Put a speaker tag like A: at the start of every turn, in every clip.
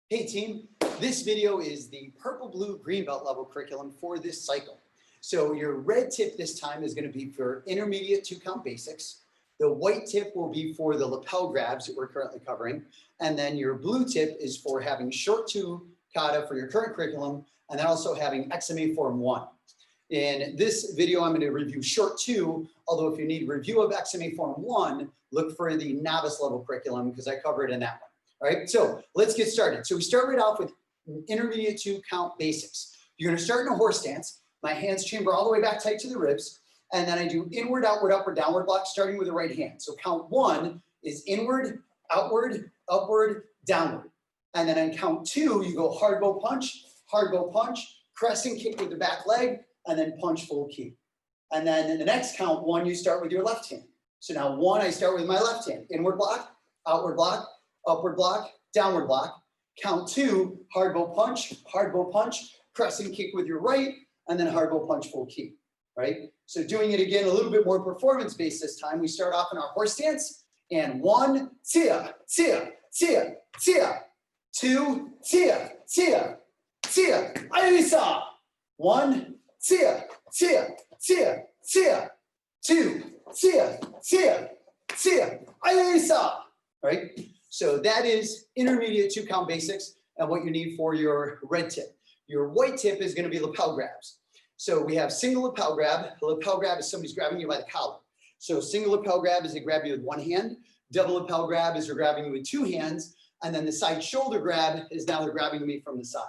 A: Hey team, this video is the purple, blue, green belt level curriculum for this cycle. So your red tip this time is going to be for intermediate 2-count basics. The white tip will be for the lapel grabs that we're currently covering. And then your blue tip is for having short 2 kata for your current curriculum, and then also having XMA Form 1. In this video, I'm going to review short 2, although if you need review of XMA Form 1, look for the novice level curriculum because I cover it in that one. All right, so let's get started. So we start right off with intermediate 2-count basics. You're going to start in a horse stance. My hands chamber all the way back tight to the ribs. And then I do inward, outward, upward, downward block, starting with the right hand. So count 1 is inward, outward, upward, downward. And then on count 2, you go hard bow punch, crescent kick with the back leg, and then punch full key. And then in the next count 1, you start with your left hand. So now 1, I start with my left hand. Inward block, outward block, upward block, downward block. Count 2, hard bow punch, crescent kick with your right, and then hard bow punch full key, right? So doing it again, a little bit more performance-based this time. We start off in our horse stance, and 1, tia, tia, tia, tia. 2, tia, tia, tia, ayisa. 1, tia, tia, tia, tia. 2, tia, tia, tia, ayisa. Right? So that is intermediate 2-count basics and what you need for your red tip. Your white tip is going to be lapel grabs. So we have single lapel grab. The lapel grab is somebody's grabbing you by the collar. So single lapel grab is they grab you with one hand. Double lapel grab is they're grabbing you with 2 hands. And then the side shoulder grab is now they're grabbing me from the side.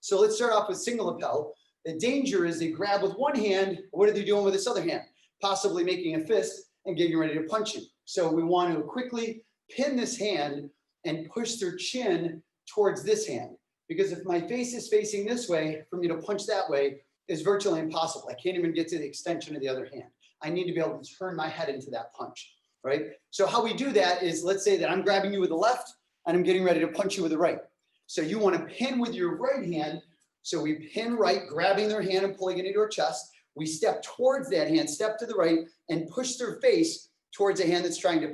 A: So let's start off with single lapel. The danger is they grab with one hand. What are they doing with this other hand? Possibly making a fist and getting ready to punch you. So we want to quickly pin this hand and push their chin towards this hand. Because if my face is facing this way, for me to punch that way is virtually impossible. I can't even get to the extension of the other hand. I need to be able to turn my head into that punch, right? So how we do that is, let's say that I'm grabbing you with the left and I'm getting ready to punch you with the right. So you want to pin with your right hand. So we pin right, grabbing their hand and pulling it into our chest. We step towards that hand, step to the right, and push their face towards a hand that's trying to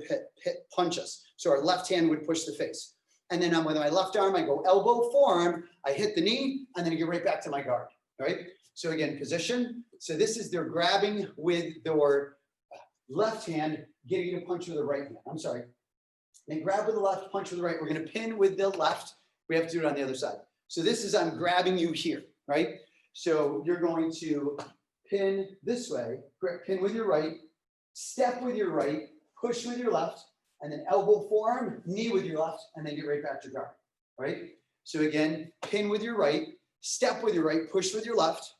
A: punch us. So our left hand would push the face. And then with my left arm, I go elbow, forearm, I hit the knee, and then I get right back to my guard, right? So again, position. So this is they're grabbing with their left hand, getting to punch with the right hand. I'm sorry. They grab with the left, punch with the right. We're going to pin with the left. We have to do it on the other side. So this is I'm grabbing you here, right? So you're going to pin this way, pin with your right, step with your right, push with your left, and then elbow, forearm, knee with your left, and then get right back to guard, right? So again, pin with your right, step with your right, push with your left,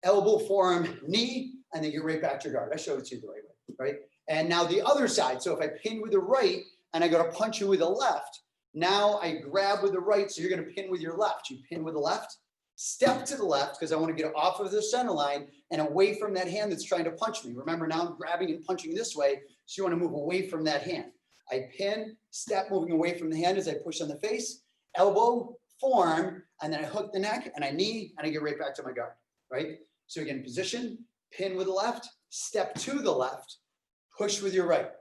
A: elbow, forearm, knee, and then get right back to guard. I showed it to you the right way, right? And now the other side. So if I pin with the right and I go to punch you with the left, now I grab with the right. So you're going to pin with your left. You pin with the left, step to the left because I want to get off of the center line and away from that hand that's trying to punch me. Remember, now I'm grabbing and punching this way. So you want to move away from that hand. I pin, step, moving away from the hand as I push on the face, elbow, forearm, and then I hook the neck and I knee and I get right back to my guard, right? So again, position, pin with the left, step to the left, push with your right.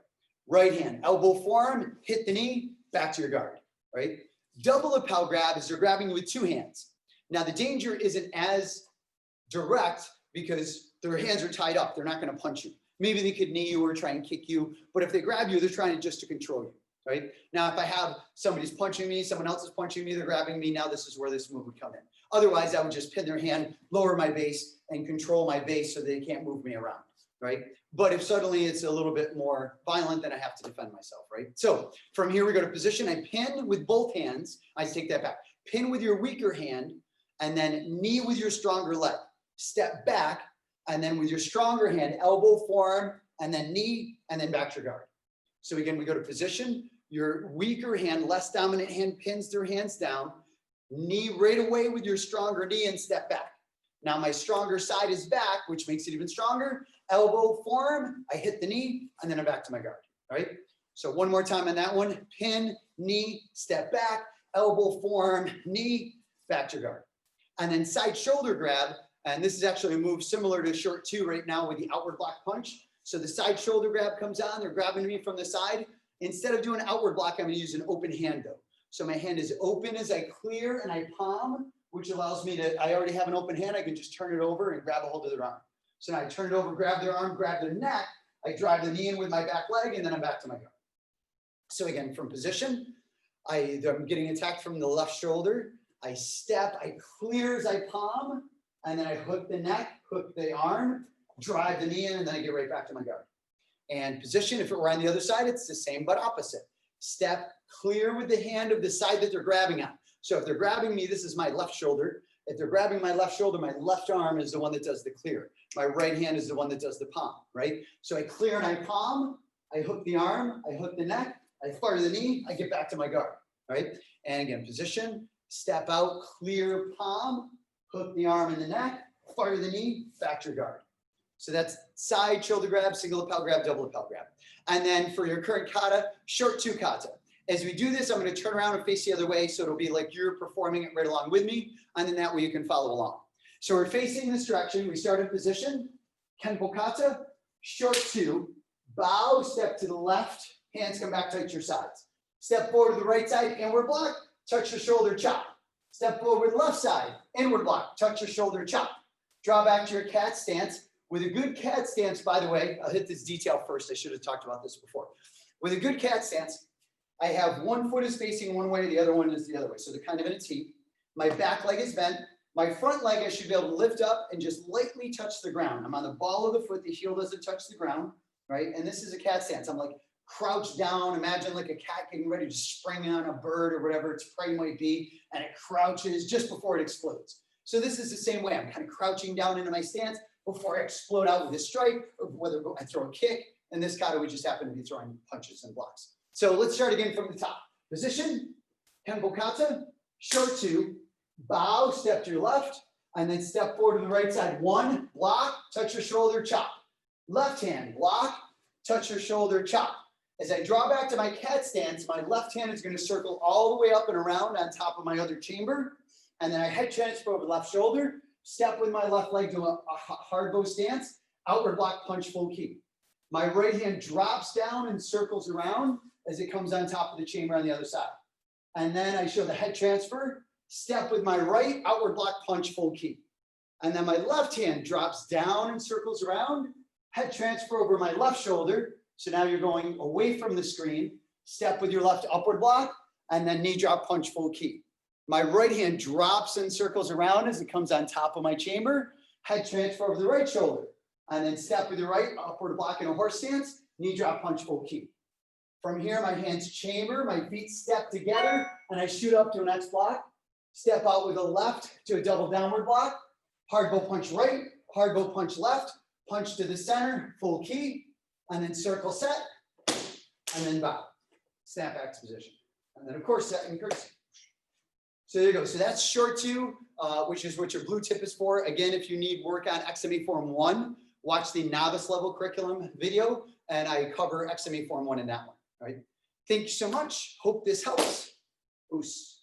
A: Right hand, elbow, forearm, hit the knee, back to your guard, right? Double lapel grab is they're grabbing you with 2 hands. Now the danger isn't as direct because their hands are tied up. They're not going to punch you. Maybe they could knee you or try and kick you, but if they grab you, they're trying just to control you, right? Now, if I have somebody's punching me, someone else is punching me, they're grabbing me, now this is where this move would come in. Otherwise, I would just pin their hand, lower my base, and control my base so they can't move me around, right? But if suddenly it's a little bit more violent, then I have to defend myself, right? So from here, we go to position. I pin with both hands. I take that back. Pin with your weaker hand, and then knee with your stronger leg. Step back, and then with your stronger hand, elbow, forearm, and then knee, and then back to your guard. So again, we go to position. Your weaker hand, less dominant hand pins their hands down. Knee right away with your stronger knee and step back. Now my stronger side is back, which makes it even stronger. Elbow, forearm, I hit the knee, and then I'm back to my guard, right? So one more time on that one. Pin, knee, step back, elbow, forearm, knee, back to guard. And then side shoulder grab. And this is actually a move similar to short 2 right now with the outward block punch. So the side shoulder grab comes on, they're grabbing me from the side. Instead of doing outward block, I'm going to use an open hand though. So my hand is open as I clear and I palm, which allows me to, I already have an open hand. I can just turn it over and grab a hold of their arm. So now I turn it over, grab their arm, grab their neck. I drive the knee in with my back leg, and then I'm back to my guard. So again, from position, I'm getting attacked from the left shoulder. I step, I clear as I palm, and then I hook the neck, hook the arm, drive the knee in, and then I get right back to my guard. And position, if it were on the other side, it's the same but opposite. Step, clear with the hand of the side that they're grabbing on. So if they're grabbing me, this is my left shoulder. If they're grabbing my left shoulder, my left arm is the one that does the clear. My right hand is the one that does the palm, right? So I clear and I palm, I hook the arm, I hook the neck, I fire the knee, I get back to my guard, right? And again, position, step out, clear palm, hook the arm and the neck, fire the knee, back to your guard. So that's side shoulder grab, single lapel grab, double lapel grab. And then for your current kata, short two kata. As we do this, I'm going to turn around and face the other way, so it'll be like you're performing it right along with me, and then that way you can follow along. So we're facing this direction. We start in position, Kenpo kata, short two, bow, step to the left, hands come back, touch your sides. Step forward to the right side, inward block, touch your shoulder, chop. Step forward to the left side, inward block, touch your shoulder, chop. Draw back to your cat stance. With a good cat stance, by the way, I'll hit this detail first. I should have talked about this before. With a good cat stance, I have one foot is facing one way, the other one is the other way. So they're kind of in a T. My back leg is bent. My front leg, I should be able to lift up and just lightly touch the ground. I'm on the ball of the foot. The heel doesn't touch the ground, right? And this is a cat stance. I'm like crouched down. Imagine like a cat getting ready to spring on a bird or whatever its prey might be, and it crouches just before it explodes. So this is the same way. I'm kind of crouching down into my stance before I explode out with a strike, or whether I throw a kick. In this kata, we just happen to be throwing punches and blocks. So let's start again from the top. Position, Kenpo kata, short two, bow, step to your left, and then step forward to the right side. One, block, touch your shoulder, chop. Left hand, block, touch your shoulder, chop. As I draw back to my cat stance, my left hand is going to circle all the way up and around on top of my other chamber. And then I head transfer over the left shoulder, step with my left leg to a hard bow stance, outward block, punch, full key. My right hand drops down and circles around as it comes on top of the chamber on the other side. And then I show the head transfer, step with my right, outward block, punch, full key. And then my left hand drops down and circles around, head transfer over my left shoulder. So now you're going away from the screen, step with your left upward block, and then knee drop, punch, full key. My right hand drops and circles around as it comes on top of my chamber, head transfer over the right shoulder, and then step with your right, upward block in a horse stance, knee drop, punch, full key. From here, my hands chamber, my feet step together, and I shoot up to an X block, step out with a left to a double downward block, hard bow punch right, hard bow punch left, punch to the center, full key, and then circle set, and then bow. Snap back to position. And then of course, set and curtsy. So there you go. So that's short two, which is what your blue tip is for. Again, if you need work on XMA Form 1, watch the novice level curriculum video, and I cover XMA Form 1 in that one. All right. Thank you so much. Hope this helps. Oos.